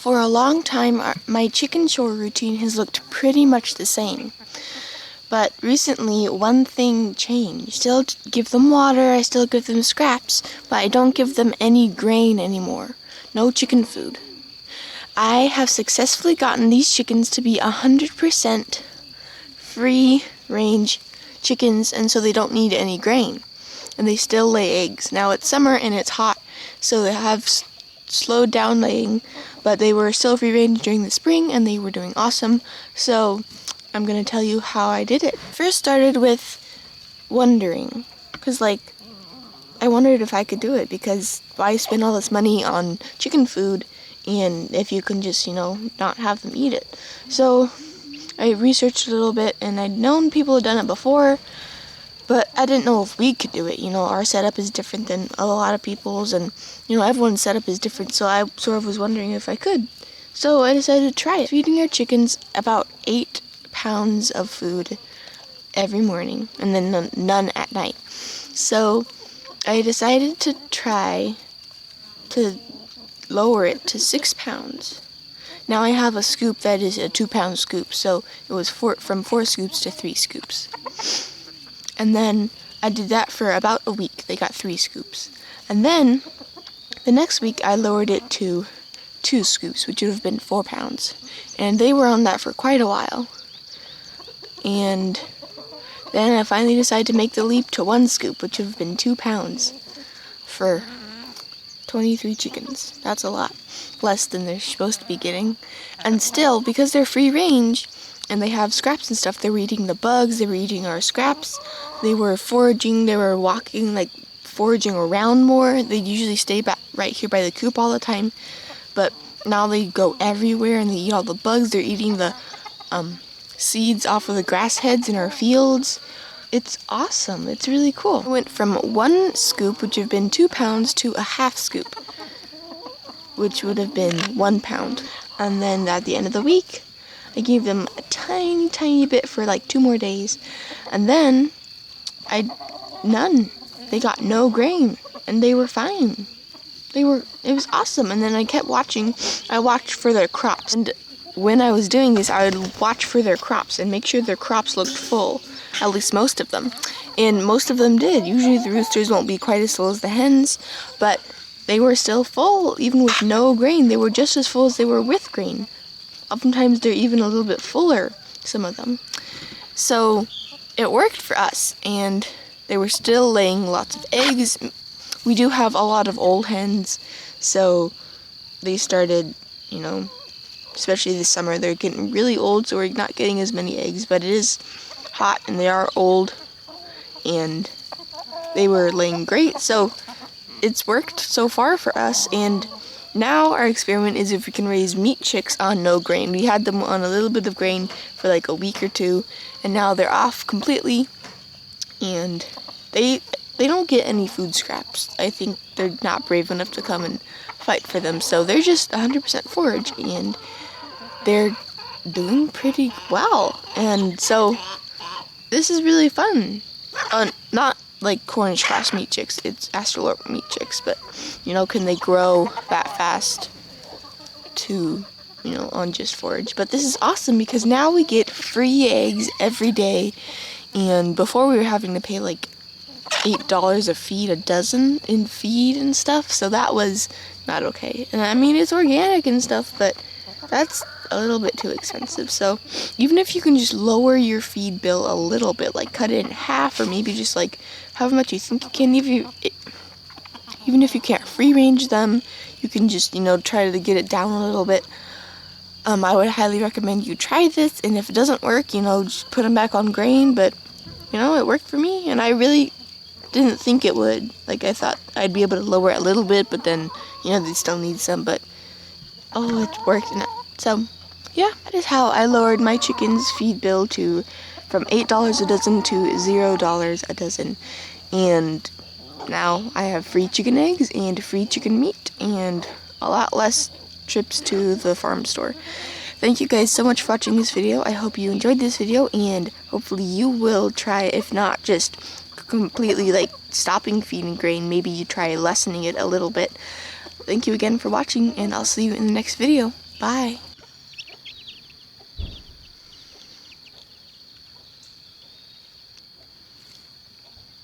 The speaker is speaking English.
For a long time, my chicken chore routine has looked pretty much the same. But recently, one thing changed. Still give them water, I still give them scraps, but I don't give them any grain anymore. No chicken food. I have successfully gotten these chickens to be 100% free-range chickens, and so they don't need any grain. And they still lay eggs. Now it's summer and it's hot, so they have slowed down laying, but they were still free-range during the spring, and they were doing awesome. So I'm going to tell you how I did it. First started with wondering, because I wondered if I could do it, because why spend all this money on chicken food and if you can just, not have them eat it. So I researched a little bit, and I'd known people had done it before, but I didn't know if we could do it. Our setup is different than a lot of people's, and, everyone's setup is different, so I sort of was wondering if I could. So I decided to try it. Feeding our chickens about 8 pounds of food every morning, and then none at night. So I decided to try to lower it to 6 pounds. Now I have a scoop that is a 2-pound scoop, so it was from 4 scoops to 3 scoops. And then I did that for about a week. They got 3 scoops. And then the next week I lowered it to 2 scoops, which would have been 4 pounds. And they were on that for quite a while. And then I finally decided to make the leap to 1 scoop, which would have been 2 pounds for 23 chickens. That's a lot. Less than they're supposed to be getting. And still, because they're free range and they have scraps and stuff, they were eating the bugs, they were eating our scraps, they were foraging, they were walking, foraging around more. They usually stay back right here by the coop all the time, but now they go everywhere and they eat all the bugs. They're eating the seeds off of the grass heads in our fields. It's awesome. It's really cool. I went from 1 scoop, which would have been 2 pounds, to a half scoop, which would have been 1 pound. And then at the end of the week, I gave them a tiny, tiny bit for 2 more days. And then none. They got no grain, and they were fine. It was awesome. And then I kept watching. I watched for their crops. And when I was doing this, I would watch for their crops and make sure their crops looked full. At least most of them. And most of them did. Usually the roosters won't be quite as full as the hens, but they were still full, even with no grain. They were just as full as they were with grain. Oftentimes they're even a little bit fuller, some of them. So it worked for us, and they were still laying lots of eggs. We do have a lot of old hens, so they started, especially this summer, they're getting really old, so we're not getting as many eggs, but it is hot and they are old, and they were laying great, so it's worked so far for us. And now our experiment is if we can raise meat chicks on no grain. We had them on a little bit of grain for a week or 2, and now they're off completely, and they don't get any food scraps. I think they're not brave enough to come and fight for them, so they're just 100% forage, and they're doing pretty well. And so this is really fun. Not like Cornish class meat chicks, it's Australorp meat chicks, but can they grow that fast to on just forage? But this is awesome because now we get free eggs every day, and before we were having to pay $8 a feed, a dozen in feed and stuff, so that was not okay. And I mean, it's organic and stuff, but that's a little bit too expensive. So even if you can just lower your feed bill a little bit, cut it in half, or maybe just however much you think you can, even if you can't free range them, you can just try to get it down a little bit. I would highly recommend you try this, and if it doesn't work, just put them back on grain. But it worked for me, and I really didn't think it would. I thought I'd be able to lower it a little bit, but then they still need some. But it worked. So yeah, that is how I lowered my chickens' feed bill from $8 a dozen to $0 a dozen. And now I have free chicken eggs and free chicken meat and a lot less trips to the farm store. Thank you guys so much for watching this video. I hope you enjoyed this video, and hopefully you will try, if not just completely stopping feeding grain, maybe you try lessening it a little bit. Thank you again for watching, and I'll see you in the next video. Bye.